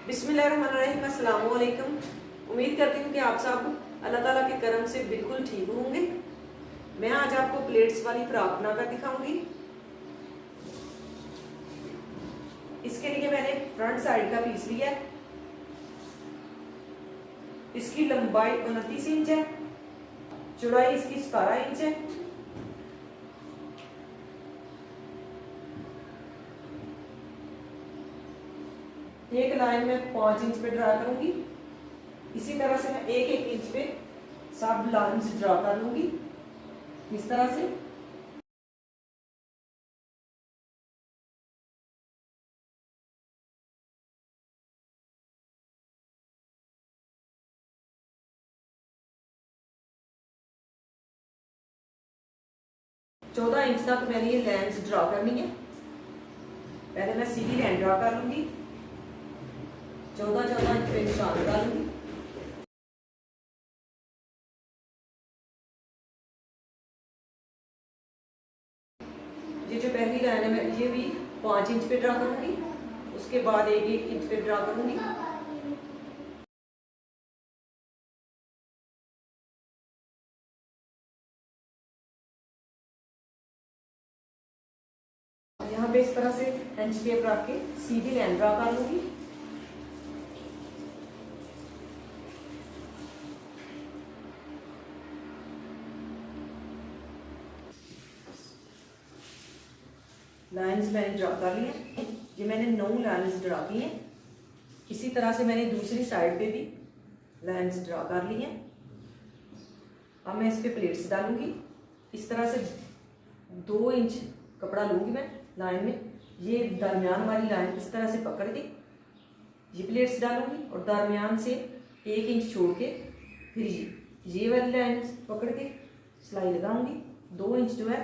बिस्मिल्लाहिर्रहमानिर्रहीम, अस्सलाम वालेकुम। उम्मीद करती हूँ कि आप सब अल्लाह ताला के करम से बिल्कुल ठीक होंगे। मैं आज आपको प्लेट्स वाली फ्रॉक बनाकर दिखाऊंगी। इसके लिए मैंने फ्रंट साइड का पीस लिया है। इसकी लंबाई 29 इंच है, चौड़ाई इसकी 17 इंच है। एक लाइन में 5 इंच पे ड्रा करूंगी। इसी तरह से मैं एक एक इंच पे सब लाइंस ड्रा कर लूंगी इस तरह से। चौदह इंच तक मैंने ये लाइंस ड्रा करनी है। पहले मैं सीधी लाइन ड्रा कर लूंगी, 14 इंच पे निशान डालूंगी। ये जो पहली लाइन है मैं ये भी 5 इंच पे ड्रा करूंगी, उसके बाद एक एक इंच पे ड्रा करूंगी। यहाँ पे इस तरह से इंच टेप रख के सीधी लाइन ड्रा कर लूंगी। लाइंस मैंने ड्रा कर ली है। ये मैंने 9 लाइंस ड्रा की हैं। इसी तरह से मैंने दूसरी साइड पे भी लाइंस ड्रा कर ली हैं। अब मैं इस पे प्लेट्स डालूंगी। इस तरह से 2 इंच कपड़ा लूंगी मैं लाइन में। ये दरमियान वाली लाइन इस तरह से पकड़ के ये प्लेट्स डालूंगी और दरमियान से 1 इंच छोड़ के फिर ये वाली लाइन पकड़ के सिलाई लगाऊंगी। 2 इंच जो है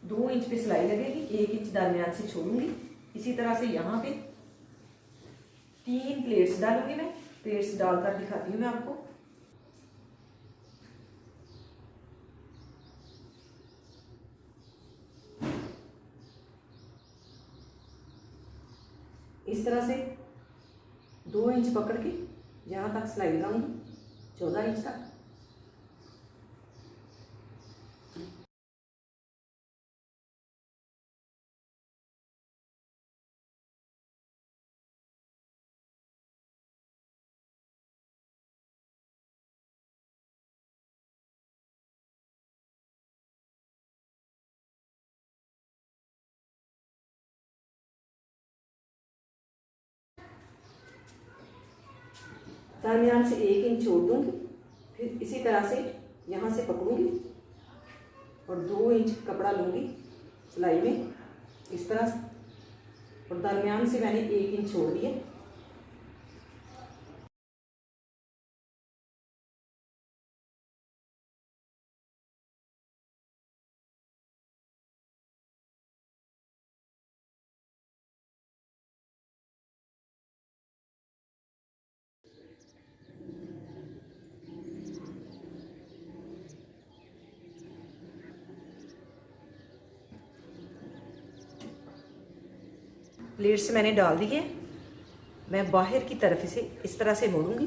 2 इंच पे सिलाई लगेगी, 1 इंच दरमियान से छोड़ूंगी। इसी तरह से यहाँ पे 3 प्लेट्स डालूंगी मैं। प्लेट्स डालकर दिखाती हूँ मैं आपको। इस तरह से 2 इंच पकड़ के यहाँ तक सिलाई लगाऊंगी, 14 इंच तक। दरमियान से 1 इंच छोड़ दूंगी, फिर इसी तरह से यहाँ से पकड़ूंगी और 2 इंच कपड़ा लूंगी सिलाई में इस तरह से, और दरमियान से मैंने 1 इंच छोड़ दिया। प्लेट्स मैंने डाल दी है। मैं बाहर की तरफ से इस तरह से मोड़ूंगी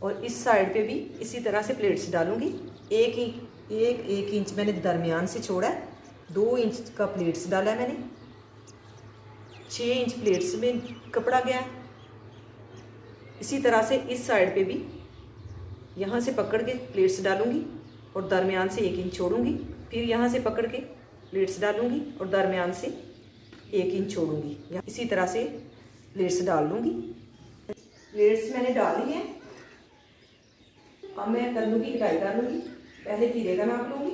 और इस साइड पे भी इसी तरह से प्लेट्स डालूंगी। एक इंच मैंने दरमियान से छोड़ा है, 2 इंच का प्लेट्स डाला है मैंने, 6 इंच प्लेट्स में कपड़ा गया। इसी तरह से इस साइड पे भी यहाँ से पकड़ के प्लेट्स डालूंगी और दरमियान से 1 इंच छोड़ूंगी। फिर यहाँ से पकड़ के प्लेट्स डालूंगी और दरमियान से 1 इंच छोड़ूंगी। इसी तरह से प्लेट्स डाल लूँगी। प्लेट्स मैंने डाली हैं। अब मैं कद्दू की कटाई कर लूँगी। पहले तीरे का नाप लूँगी।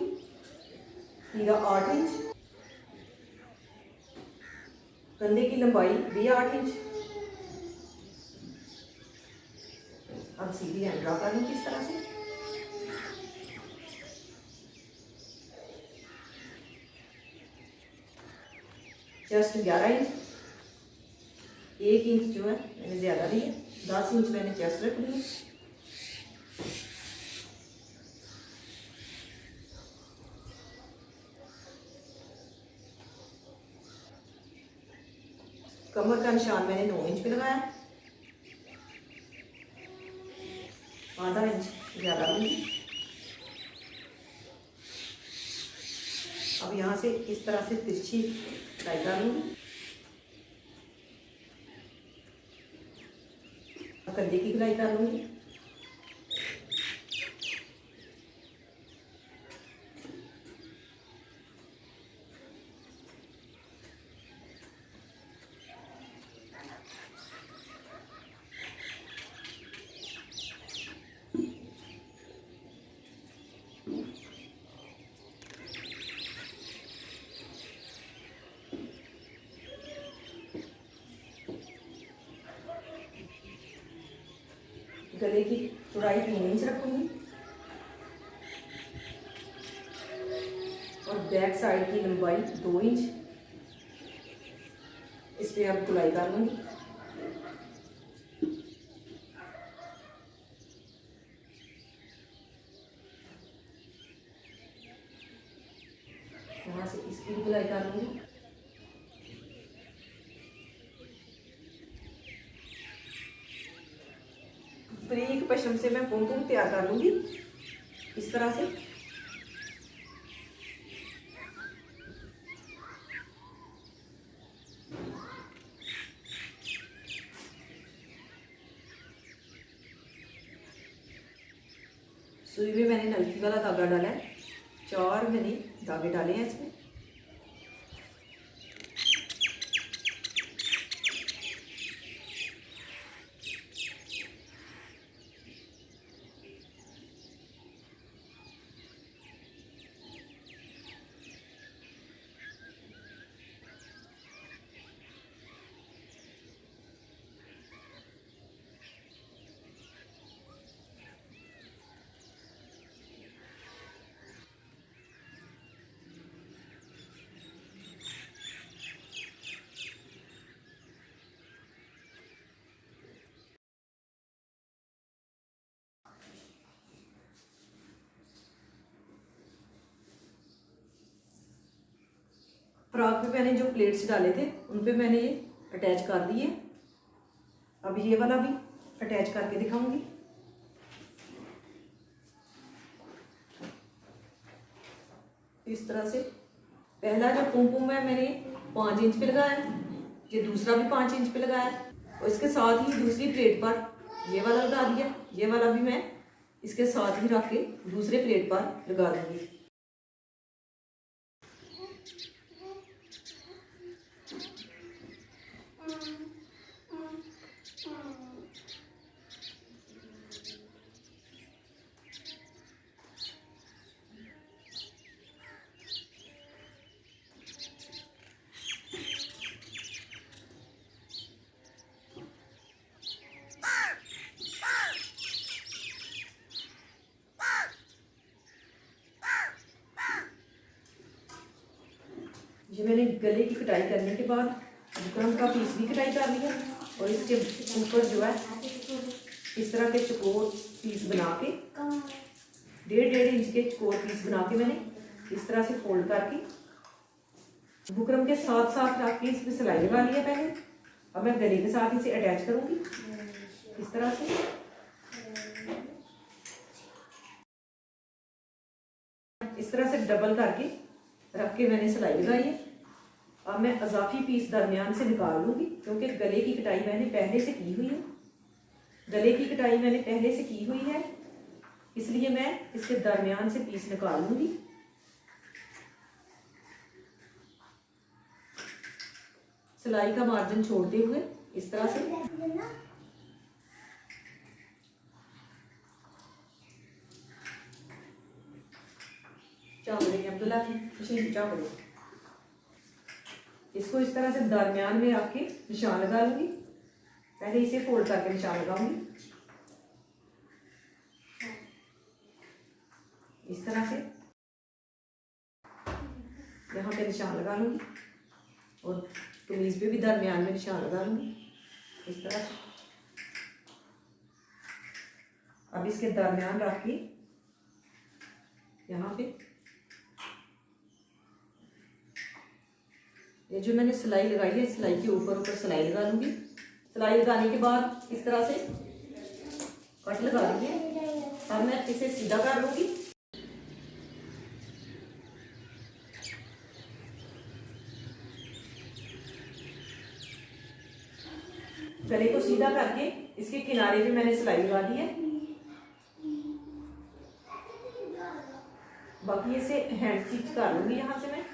तीरा 8 इंच, कंधे की लंबाई भी 8 इंच। अब सीधी लाइन ड्रा कर लूँगी इस तरह से। चेस्ट 11 इंच, 1 इंच जो है मैंने ज़्यादा ली है, 10 इंच मैंने चेस्ट रख ली है। कमर का निशान मैंने 9 इंच पे लगाया, आधा इंच ज़्यादा लूँगी। अब यहाँ से इस तरह से तिरछी कढ़ाई डालूंगी, कंधे की कढ़ाई डालूंगी। गले की चौड़ाई 3 इंच रखूंगी और बैक साइड की लंबाई 2 इंच। इस पे अब गुलाई कर लूंगी। यहाँ से इसकी भी गुलाई कर लूंगी। बारीक पश्चिम से मैं पोंपूम तैयार कर लूंगी इस तरह से। सुई में मैंने नलकी वाला धागा डाला है, 4 मैंने धागे डाले हैं इसमें। फ्रॉक पे मैंने जो प्लेट्स डाले थे उन पे मैंने ये अटैच कर दिए। अब ये वाला भी अटैच करके दिखाऊंगी। इस तरह से पहला जो पोंपूम है मैंने 5 इंच पे लगाया, ये दूसरा भी 5 इंच पे लगाया और इसके साथ ही दूसरी प्लेट पर ये वाला लगा दिया। ये वाला भी मैं इसके साथ ही रख के दूसरे प्लेट पर लगा दूंगी। ये मैंने गले की कटाई करने के बाद बुकरम का पीस भी कटाई कर लिया और इसके ऊपर जो है इस तरह के चकोर पीस बना के 1.5 इंच के चकोर पीस बना के मैंने इस तरह से फोल्ड करके बुकरम के साथ साथ रख के इस पर सिलाई लगा लिया पहले। अब मैं गले के साथ इसे अटैच करूंगी इस तरह से। इस तरह से डबल करके रख के मैंने सिलाई लगाई है। अब मैं अजाफी पीस दरमियान से निकाल लूंगी क्योंकि गले की कटाई मैंने पहले से की हुई है। गले की कटाई मैंने पहले से की हुई है, इसलिए मैं इसके दरमियान से पीस निकाल लूंगी। सिलाई का मार्जिन छोड़ते हुए इस तरह से चावल अब्दुल्ला की मशीन चावल, इसको इस तरह से दरमियान में रख के निशान लगा लूंगी। पहले इसे फोल्ड करके निशान लगाऊंगी इस तरह से। यहाँ पे निशान लगा लूंगी और कमीज पे भी दरमियान में निशान लगा लूंगी इस तरह से। अब इसके दरमियान रख के यहाँ पे ये जो मैंने सिलाई लगाई है, सिलाई के ऊपर ऊपर सिलाई लगा लूँगी। सिलाई लगाने के बाद इस तरह से कट लगा दूँगी। अब मैं इसे सीधा कर लूँगी। गले को सीधा करके इसके किनारे पे मैंने सिलाई लगा दी है। बाकी इसे हैंड स्टिच कर लूँगी यहाँ से मैं,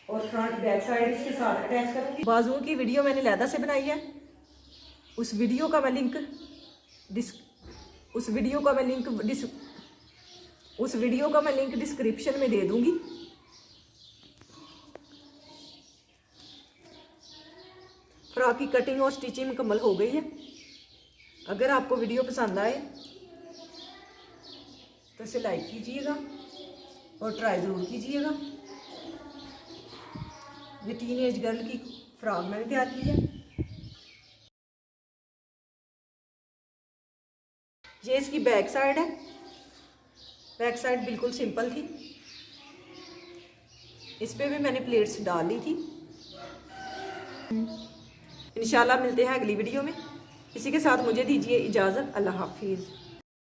और फ्रंट बैक साइड इसके साथ अटैच करूँगी। बाजुओं की वीडियो मैंने लैदा से बनाई है, उस वीडियो का मैं लिंक डिस्क्रिप्शन में दे दूँगी। फ्रॉक की कटिंग और स्टिचिंग मुकम्मल हो गई है। अगर आपको वीडियो पसंद आए तो इसे लाइक कीजिएगा और ट्राई ज़रूर कीजिएगा। ये टीन एज गर्ल की फ्रॉक मैंने तैयार की है। ये इसकी बैक साइड है। बैक साइड बिल्कुल सिंपल थी, इस पे भी मैंने प्लेट्स डाल ली थी। इंशाल्लाह मिलते हैं अगली वीडियो में। इसी के साथ मुझे दीजिए इजाज़त। अल्लाह हाफिज़।